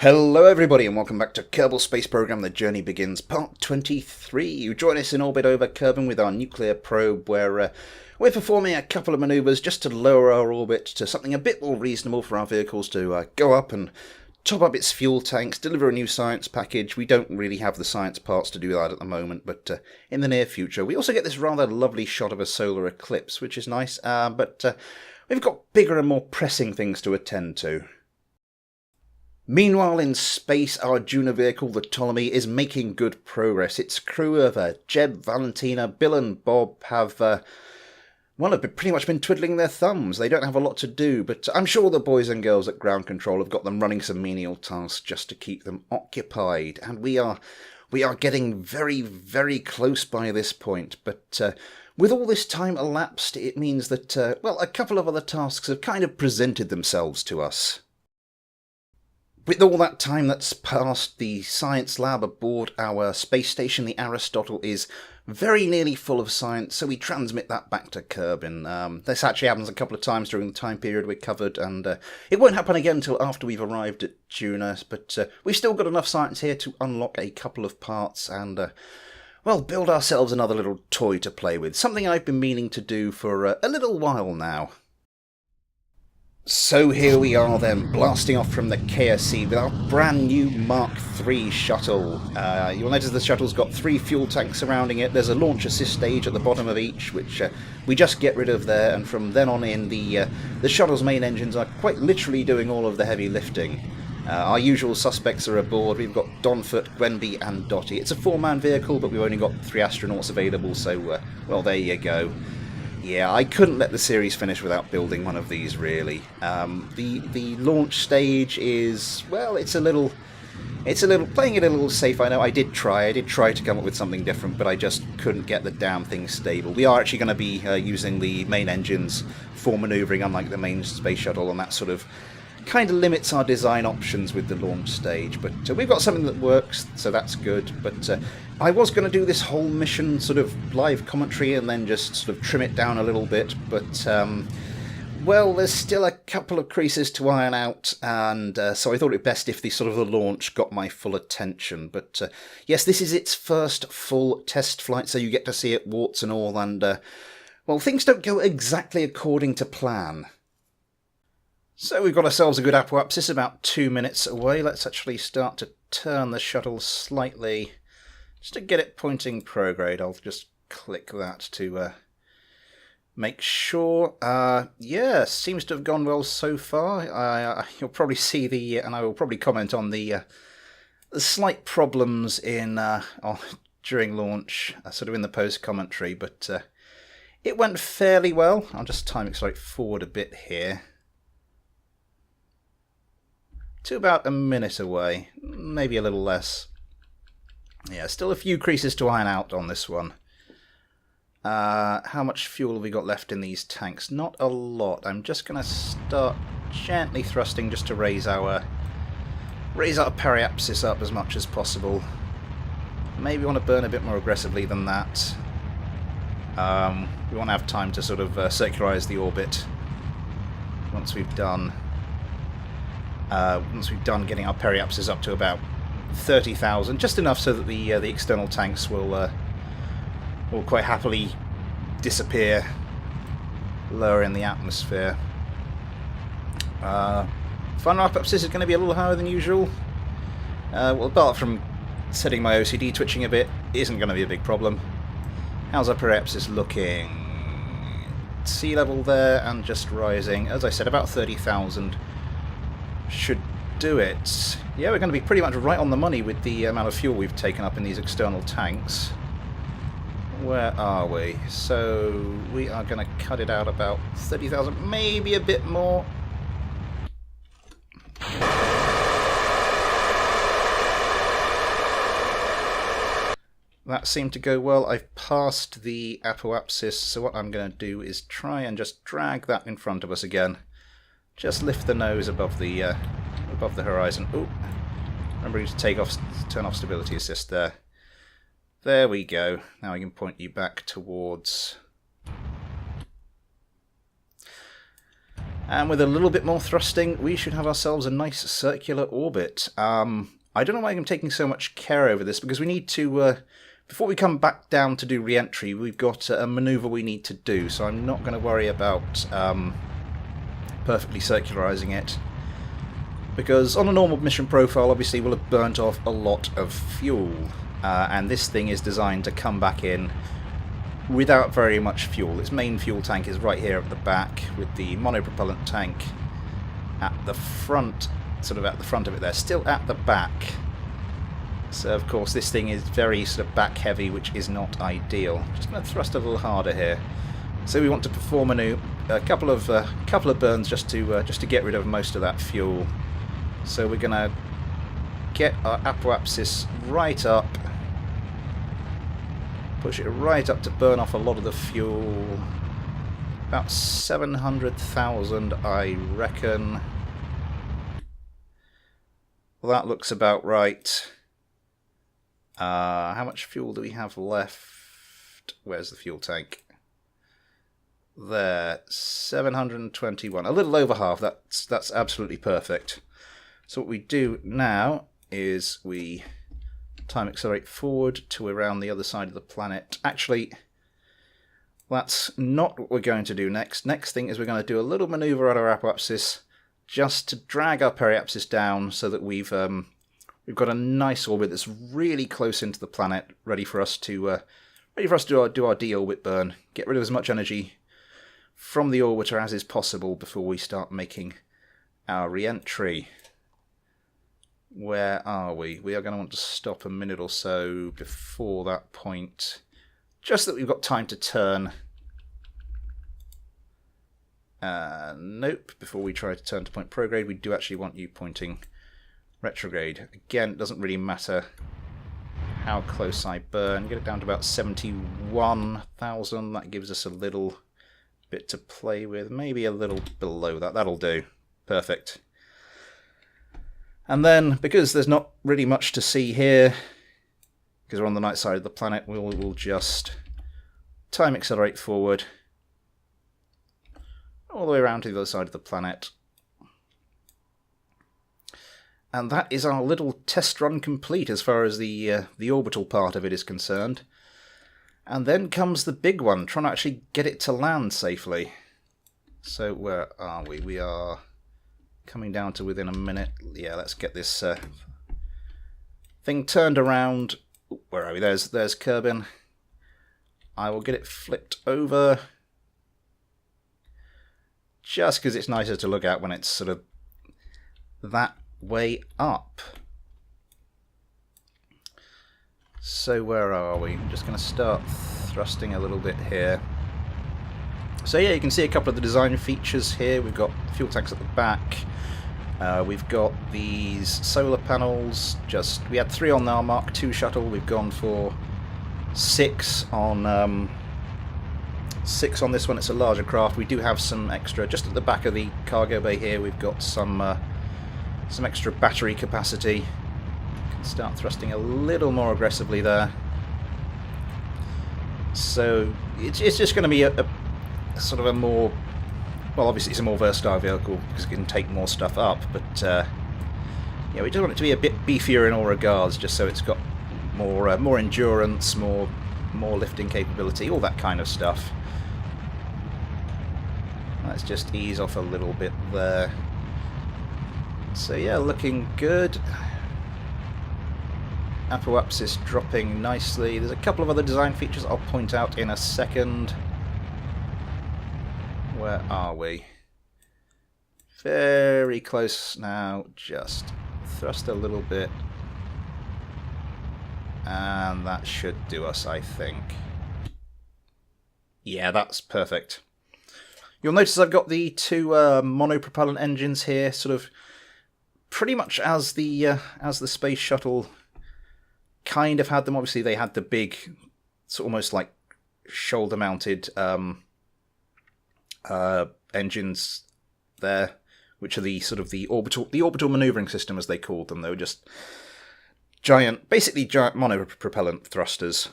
Hello everybody and welcome back to Kerbal Space Program The Journey Begins, Part 23. You join us in orbit over Kerbal with our nuclear probe where we're performing a couple of manoeuvres just to lower our orbit to something a bit more reasonable for our vehicles to go up and top up its fuel tanks, deliver a new science package. We don't really have the science parts to do that at the moment, but in the near future. We also get this rather lovely shot of a solar eclipse, which is nice, but we've got bigger and more pressing things to attend to. Meanwhile, in space, our Duna vehicle, the Ptolemy, is making good progress. Its crew of Jeb, Valentina, Bill and Bob have pretty much been twiddling their thumbs. They don't have a lot to do, but I'm sure the boys and girls at ground control have got them running some menial tasks just to keep them occupied. And we are getting very, very close by this point, but with all this time elapsed, it means that, a couple of other tasks have kind of presented themselves to us. With all that time that's passed, the science lab aboard our space station, the Aristotle, is very nearly full of science, so we transmit that back to Kerbin. This actually happens a couple of times during the time period we covered, and it won't happen again until after we've arrived at Duna, but we've still got enough science here to unlock a couple of parts and, build ourselves another little toy to play with, something I've been meaning to do for a little while now. So here we are then, blasting off from the KSC with our brand new Mark III shuttle. You'll notice the shuttle's got 3 fuel tanks surrounding it. There's a launch assist stage at the bottom of each, which we just get rid of there, and from then on in, the shuttle's main engines are quite literally doing all of the heavy lifting. Our usual suspects are aboard. We've got Donfoot, Gwenby and Dottie. It's a 4-man vehicle, but we've only got 3 astronauts available, so, there you go. Yeah, I couldn't let the series finish without building one of these, really. The launch stage is, it's a little playing it a little safe. I know I did try to come up with something different, but I just couldn't get the damn thing stable. We are actually going to be using the main engines for manoeuvring, unlike the main space shuttle, and that sort of kind of limits our design options with the launch stage, but we've got something that works, so that's good. But I was going to do this whole mission sort of live commentary and then just sort of trim it down a little bit, but there's still a couple of creases to iron out, and so I thought it best if the launch got my full attention. But yes, this is its first full test flight, so you get to see it warts and all, and things don't go exactly according to plan. So we've got ourselves a good apoapsis about 2 minutes away. Let's actually start to turn the shuttle slightly, just to get it pointing prograde. I'll just click that to make sure. Seems to have gone well so far. You'll probably see and I will probably comment on the slight problems during launch, sort of in the post-commentary, but it went fairly well. I'll just time it forward a bit here. To about a minute away, maybe a little less. Yeah, still a few creases to iron out on this one. How much fuel have we got left in these tanks? Not a lot. I'm just going to start gently thrusting just to raise our periapsis up as much as possible. Maybe want to burn a bit more aggressively than that. We want to have time to sort of circularize the orbit once we've done getting our periapsis up to about 30,000, just enough so that the external tanks will quite happily disappear lower in the atmosphere. Final apoapsis is going to be a little higher than usual. Apart from setting my OCD twitching a bit, it isn't going to be a big problem. How's our periapsis looking? Sea level there and just rising. As I said, about 30,000. Should do it. Yeah, we're going to be pretty much right on the money with the amount of fuel we've taken up in these external tanks. Where are we? So we are going to cut it out about 30,000, maybe a bit more. That seemed to go well. I've passed the apoapsis, so what I'm going to do is try and just drag that in front of us again. Just lift the nose above the horizon. Ooh, remembering to turn off stability assist there. There we go. Now I can point you back towards And with a little bit more thrusting, we should have ourselves a nice circular orbit. I don't know why I'm taking so much care over this, because we need to, before we come back down to do re-entry, we've got a manoeuvre we need to do, so I'm not going to worry about perfectly circularizing it. Because on a normal mission profile, obviously, we'll have burnt off a lot of fuel, and this thing is designed to come back in without very much fuel. Its main fuel tank is right here at the back, with the monopropellant tank at the front, sort of at the front of it there, still at the back. So of course this thing is very sort of back heavy, which is not ideal. Just going to thrust a little harder here. So we want to perform a couple of burns just to get rid of most of that fuel. So we're going to get our apoapsis right up. Push it right up to burn off a lot of the fuel. About 700,000, I reckon. Well, that looks about right. How much fuel do we have left? Where's the fuel tank? There, 721. A little over half. That's absolutely perfect. So what we do now is we time accelerate forward to around the other side of the planet. Actually, that's not what we're going to do next. Next thing is we're going to do a little maneuver at our apoapsis just to drag our periapsis down so that we've got a nice orbit that's really close into the planet, ready for us to do our de-orbit burn, get rid of as much energy from the orbiter as is possible before we start making our re-entry. Where are we? We are going to want to stop a minute or so before that point, just that we've got time to turn. Nope, before we try to turn to point prograde, we do actually want you pointing retrograde. Again, it doesn't really matter how close I burn. Get it down to about 71,000. That gives us a little bit to play with. Maybe a little below that. That'll do. Perfect. And then, because there's not really much to see here, because we're on the night side of the planet, we'll just time accelerate forward all the way around to the other side of the planet. And that is our little test run complete as far as the orbital part of it is concerned. And then comes the big one, trying to actually get it to land safely. So where are we? We are coming down to within a minute. Yeah, let's get this thing turned around. Where are we? There's Kerbal. I will get it flipped over, just because it's nicer to look at when it's sort of that way up. So where are we? I'm just going to start thrusting a little bit here. So yeah, you can see a couple of the design features here. We've got fuel tanks at the back. We've got these solar panels. We had 3 on our Mark II shuttle. We've gone for 6 on 6 on this one. It's a larger craft. We do have some extra just at the back of the cargo bay here. We've got some extra battery capacity. Can start thrusting a little more aggressively there. So it's just going to be a sort of a more, well, obviously it's a more versatile vehicle because it can take more stuff up, but yeah, we just want it to be a bit beefier in all regards, just so it's got more endurance, more lifting capability, all that kind of stuff. Let's just ease off a little bit there. So yeah, looking good. Apoapsis dropping nicely. There's a couple of other design features I'll point out in a second. Where are we? Very close now. Just thrust a little bit. And that should do us, I think. Yeah, that's perfect. You'll notice I've got the 2 monopropellant engines here, sort of pretty much as the space shuttle kind of had them. Obviously, they had the big, it's almost like shoulder-mounted engines there, which are the sort of the orbital maneuvering system, as they called them. They were just basically giant monopropellant thrusters,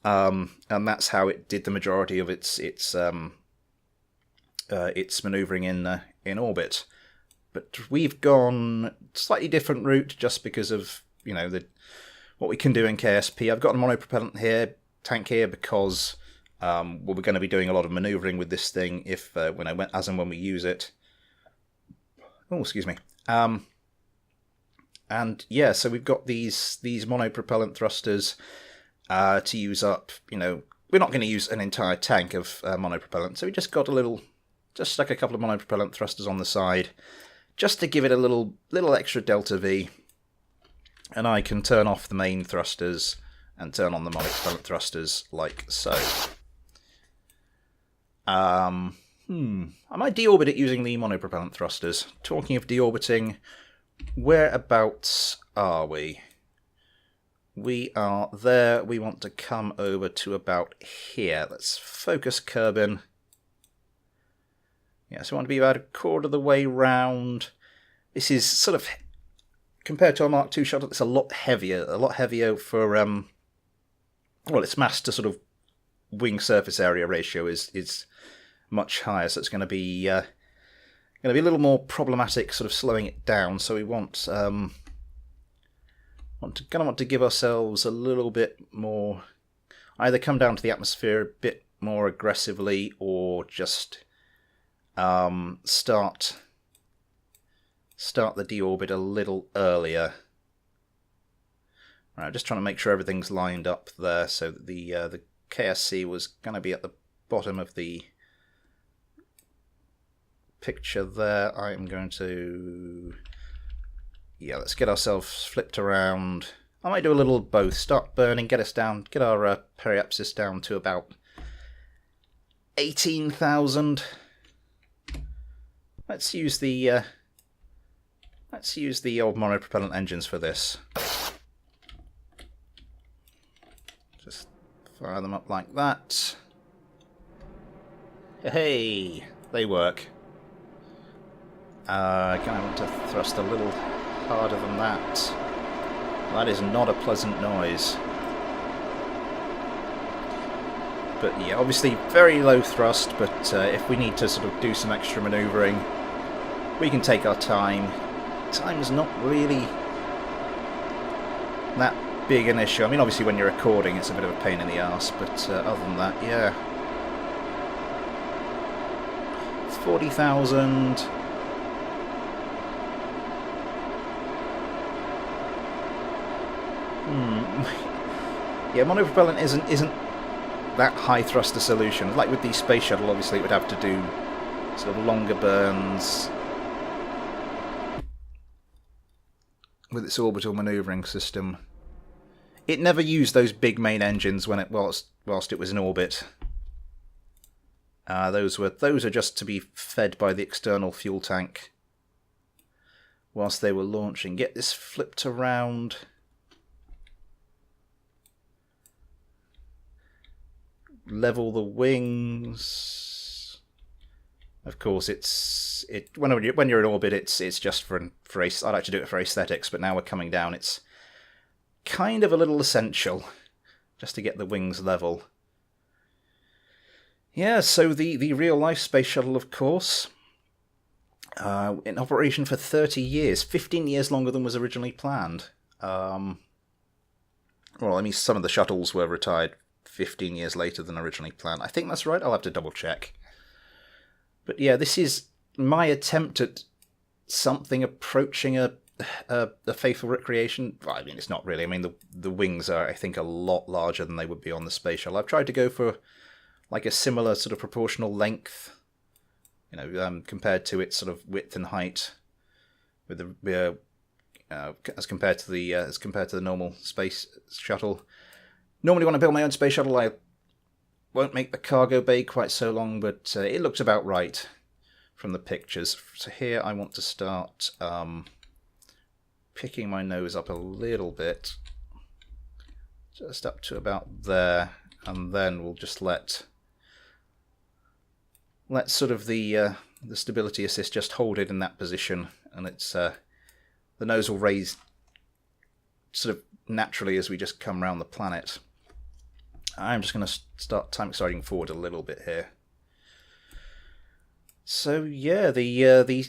and that's how it did the majority of its its manoeuvring in orbit. But we've gone slightly different route just because of what we can do in KSP. I've got a monopropellant tank here because we're going to be doing a lot of manoeuvring with this thing as and when we use it. Oh, excuse me. And yeah, so we've got these monopropellant thrusters to use up. We're not going to use an entire tank of monopropellant, so we just got stuck a couple of monopropellant thrusters on the side, just to give it a little extra delta V. And I can turn off the main thrusters and turn on the monopropellant thrusters like so. I might deorbit it using the monopropellant thrusters. Talking of deorbiting, whereabouts are we? We are there. We want to come over to about here. Let's focus Kerbin. Yeah, so we want to be about a quarter of the way round. This is sort of, compared to a Mark II shuttle, it's a lot heavier for, well, its mass to sort of wing surface area ratio is much higher, so it's going to be a little more problematic sort of slowing it down. So we want to give ourselves a little bit more, either come down to the atmosphere a bit more aggressively, or just start the deorbit a little earlier. Right, I'm just trying to make sure everything's lined up there, so that the KSC was going to be at the bottom of the picture there. I am going to, let's get ourselves flipped around. I might do a little of both. Start burning, get our periapsis down to about 18,000. Let's use the old monopropellant engines for this. Just fire them up like that. Hey, they work. Gonna want to thrust a little harder than that. That is not a pleasant noise. But yeah, obviously very low thrust, but if we need to sort of do some extra manoeuvring, we can take our time. Time's not really that big an issue. I mean, obviously when you're recording it's a bit of a pain in the arse, but other than that, yeah. 40,000. Yeah, monopropellant isn't that high thruster solution. Like with the space shuttle, obviously it would have to do sort of longer burns with its orbital manoeuvring system. It never used those big main engines whilst it was in orbit. Those are just to be fed by the external fuel tank whilst they were launching. Get this flipped around. Level the wings. Of course, when you're in orbit, it's just for I like to do it for aesthetics, but now we're coming down, it's kind of a little essential just to get the wings level. Yeah, so the real life space shuttle, of course, in operation for 30 years, 15 years longer than was originally planned. Well, I mean, some of the shuttles were retired 15 years later than originally planned. I think that's right. I'll have to double check. But yeah, this is my attempt at something approaching a faithful recreation. Well, I mean, it's not really. I mean, the wings are, I think, a lot larger than they would be on the space shuttle. I've tried to go for like a similar sort of proportional length, compared to its sort of width and height, with the as compared to the normal space shuttle. Normally when I build my own space shuttle, I won't make the cargo bay quite so long, but it looks about right from the pictures. So here I want to start picking my nose up a little bit, just up to about there, and then we'll just let sort of the stability assist just hold it in that position, and it's the nose will raise sort of naturally as we just come around the planet. I'm just going to start time accelerating forward a little bit here. So yeah, the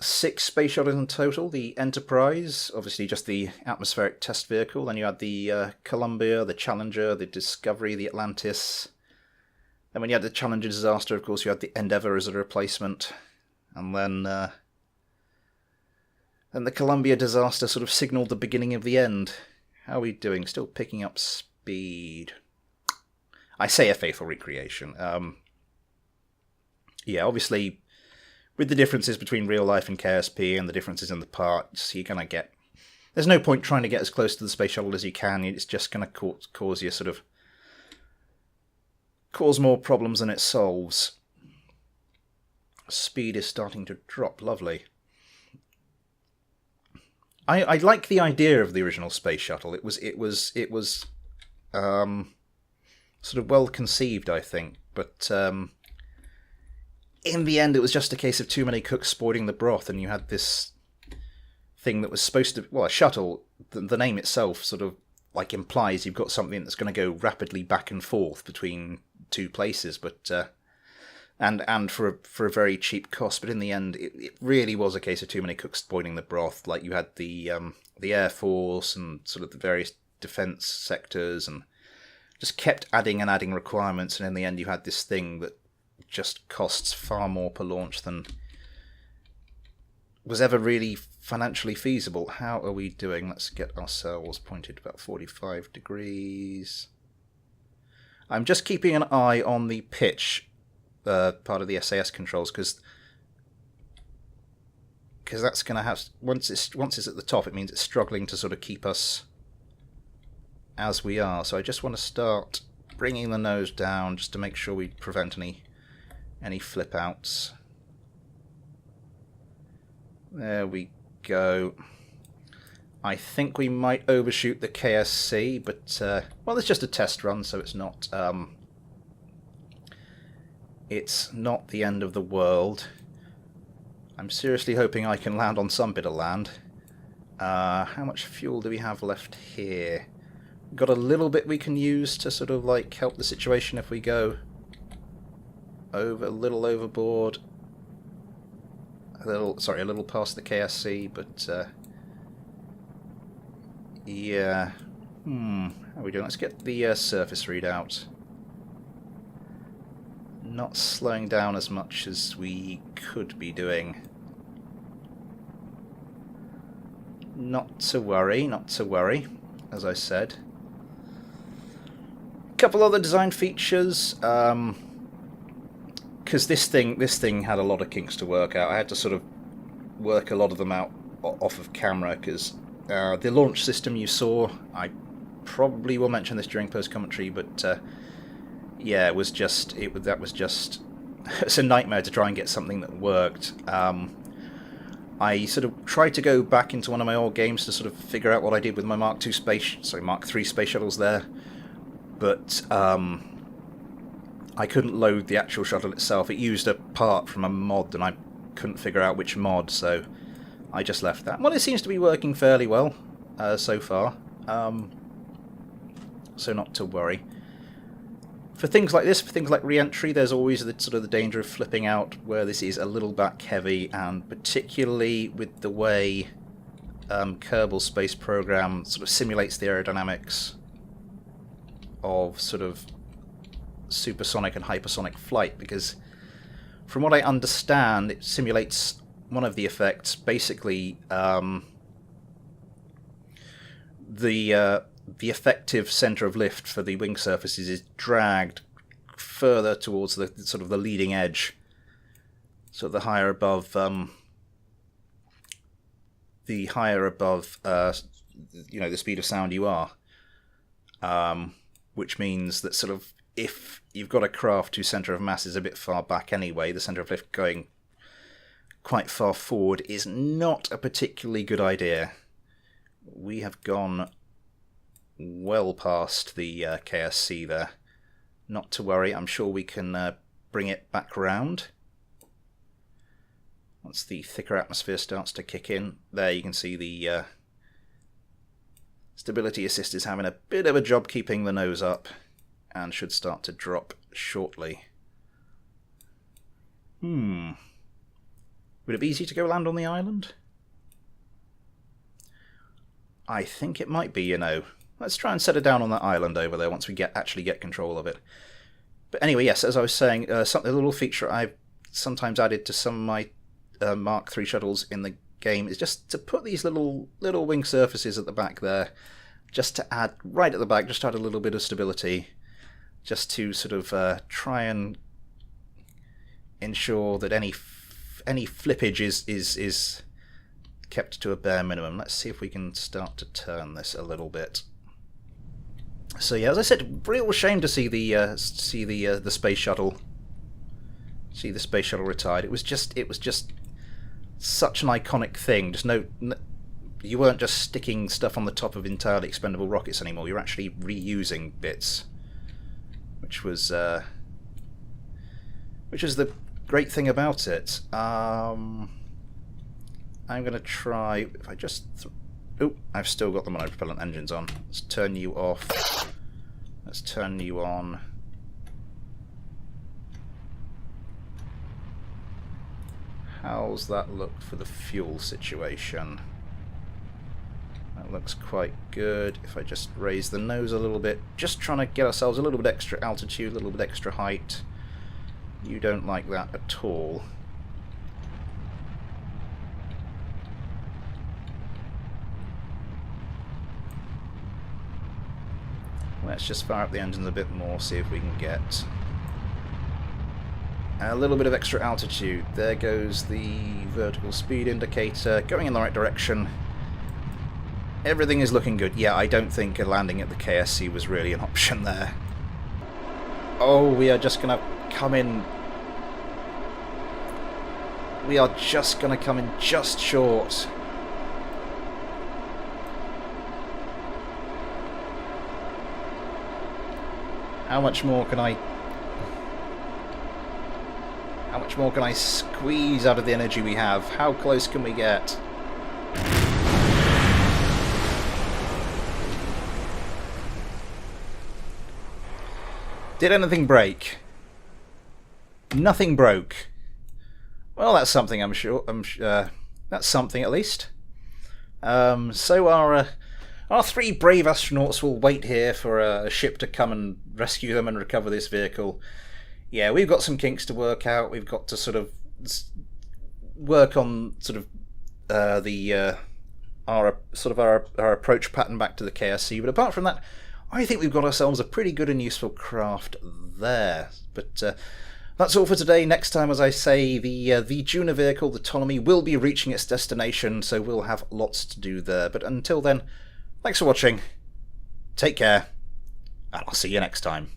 6 space shuttles in total. The Enterprise, obviously just the atmospheric test vehicle. Then you had the Columbia, the Challenger, the Discovery, the Atlantis. Then when you had the Challenger disaster, of course, you had the Endeavour as a replacement. And then the Columbia disaster sort of signalled the beginning of the end. How are we doing? Still picking up speed. I say a faithful recreation. Yeah, obviously, with the differences between real life and KSP and the differences in the parts, you're going to get... There's no point trying to get as close to the space shuttle as you can. It's just going to cause you sort of... cause more problems than it solves. Speed is starting to drop. Lovely. I like the idea of the original space shuttle. It was sort of well conceived, I think, but in the end, it was just a case of too many cooks spoiling the broth, and you had this thing that was supposed to... Well, a shuttle, the name itself sort of like implies you've got something that's going to go rapidly back and forth between two places, but and for a very cheap cost. But in the end, it really was a case of too many cooks spoiling the broth. Like, you had the Air Force and sort of the various defence sectors, and just kept adding and adding requirements, and in the end, you had this thing that just costs far more per launch than was ever really financially feasible. How are we doing? Let's get ourselves pointed about 45 degrees. I'm just keeping an eye on the pitch part of the SAS controls, because that's going to have... Once it's at the top, it means it's struggling to sort of keep us as we are. So I just want to start bringing the nose down just to make sure we prevent any flip outs. There we go. I think we might overshoot the KSC, but well, it's just a test run, so it's not the end of the world. I'm seriously hoping I can land on some bit of land. How much fuel do we have left here? Got a little bit we can use to sort of like help the situation if we go a little overboard. A little past the KSC, but yeah. How are we doing? Let's get the surface readout. Not slowing down as much as we could be doing. Not to worry, as I said. A couple other design features, because this thing had a lot of kinks to work out. I had to sort of work a lot of them out off of camera, because the launch system you saw, I probably will mention this during post-commentary, but yeah, it was just it's a nightmare to try and get something that worked. I sort of tried to go back into one of my old games to sort of figure out what I did with my Mark III space shuttles there, but I couldn't load the actual shuttle itself. It used a part from a mod, and I couldn't figure out which mod, so I just left that. Well, it seems to be working fairly well so far, so not to worry. For things like this, for things like re-entry, there's always the danger of flipping out where this is a little back heavy, and particularly with the way Kerbal Space Program sort of simulates the aerodynamics of sort of supersonic and hypersonic flight, because from what I understand, it simulates one of the effects. Basically, the effective center of lift for the wing surfaces is dragged further towards the sort of the leading edge, so the higher above the speed of sound you are, which means that sort of if you've got a craft whose center of mass is a bit far back anyway, the center of lift going quite far forward is not a particularly good idea. We have gone well past the KSC there. Not to worry, I'm sure we can bring it back round. Once the thicker atmosphere starts to kick in, there you can see the stability assist is having a bit of a job keeping the nose up, and should start to drop shortly. Would it be easy to go land on the island? I think it might be, you know. Let's try and set it down on that island over there once we actually get control of it. But anyway, yes, as I was saying, a little feature I've sometimes added to some of my Mark III shuttles in the game is just to put these little wing surfaces at the back there, just to add, right at the back, just to add a little bit of stability, just to sort of try and ensure that any flippage is kept to a bare minimum. Let's see if we can start to turn this a little bit. So yeah, as I said, real shame to see the space shuttle. See the space shuttle retired. It was just such an iconic thing. Just you weren't just sticking stuff on the top of entirely expendable rockets anymore. You're actually reusing bits, which was the great thing about it. I'm going to try, if I just... Oh, I've still got the monopropellant engines on. Let's turn you off. Let's turn you on. How's that look for the fuel situation? That looks quite good. If I just raise the nose a little bit, just trying to get ourselves a little bit extra altitude, a little bit extra height. You don't like that at all. Let's just fire up the engines a bit more, see if we can get a little bit of extra altitude. There goes the vertical speed indicator, going in the right direction. Everything is looking good. Yeah, I don't think a landing at the KSC was really an option there. Oh, we are just going to come in... We are just going to come in just short. How much more can I squeeze out of the energy we have? How close can we get? Did anything break? Nothing broke. Well, that's something, I'm sure. That's something at least. So our three brave astronauts will wait here for a ship to come and rescue them and recover this vehicle. Yeah, we've got some kinks to work out. We've got to sort of work on sort of our approach pattern back to the KSC. But apart from that, I think we've got ourselves a pretty good and useful craft there. But that's all for today. Next time, as I say, the Duna vehicle, the Ptolemy, will be reaching its destination, so we'll have lots to do there. But until then, thanks for watching, take care, and I'll see you next time.